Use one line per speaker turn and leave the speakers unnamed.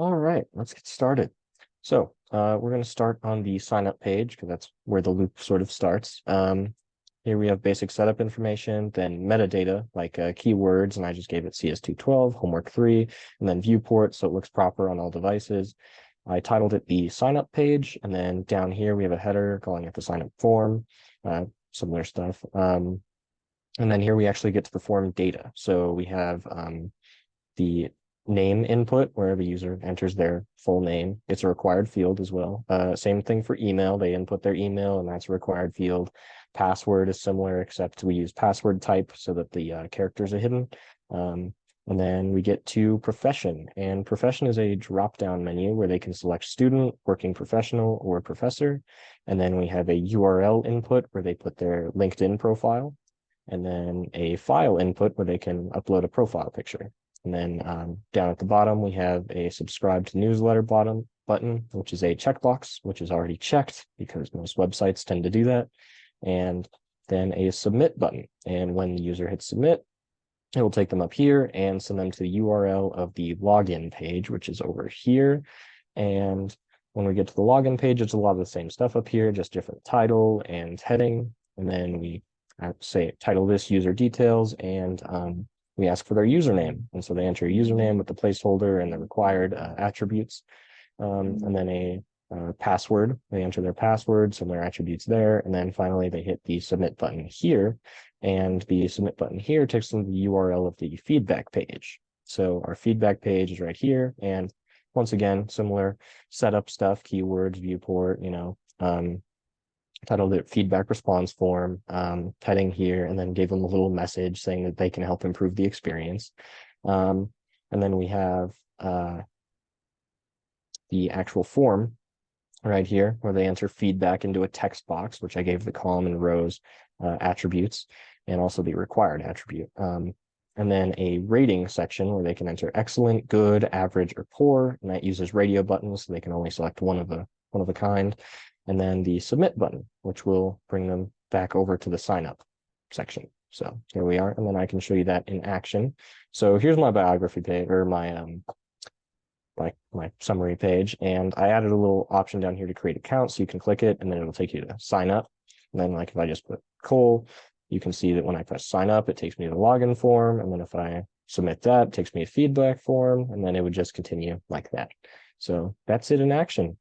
All right, let's get started. So we're going to start on the sign up page because that's where the loop sort of starts. Here we have basic setup information, then metadata like keywords, and I just gave it CS212, homework 3, and then viewport so it looks proper on all devices. I titled it the sign up page, and then down here we have a header calling it the sign up form, similar stuff. And then here we actually get to the form data. So we have the name input where the user enters their full name. It's a required field as well. Same thing for email. They input their email and that's a required field. Password is similar, except we use password type so that the characters are hidden. And then we get to profession, and profession is a drop-down menu where they can select student, working professional, or professor. And then we have a URL input where they put their LinkedIn profile, and then a file input where they can upload a profile picture. And then down at the bottom, we have a subscribe to newsletter button, which is a checkbox, which is already checked because most websites tend to do that. And then a submit button. And when the user hits submit, it will take them up here and send them to the URL of the login page, which is over here. And when we get to the login page, it's a lot of the same stuff up here, just different title and heading. And then we say title this user details, and we ask for their username. And so they enter a username with the placeholder and the required attributes. And then a password, they enter their password, similar attributes there. And then finally, they hit the submit button here. And the submit button here takes them to the URL of the feedback page. So our feedback page is right here. And once again, similar setup stuff, keywords, viewport, titled it feedback response form, heading here, and then gave them a little message saying that they can help improve the experience. And then we have the actual form right here where they enter feedback into a text box, which I gave the column and rows attributes and also the required attribute. And then a rating section where they can enter excellent, good, average, or poor, and that uses radio buttons, so they can only select one of a kind. And then the submit button, which will bring them back over to the sign up section. So here we are, and then I can show you that in action. So here's my biography page, or my summary page, and I added a little option down here to create accounts, so you can click it and then it'll take you to sign up. And then like if I just put Cole, you can see that when I press sign up, it takes me to the login form, and then if I submit that, it takes me a feedback form, and then it would just continue like that. So that's it in action.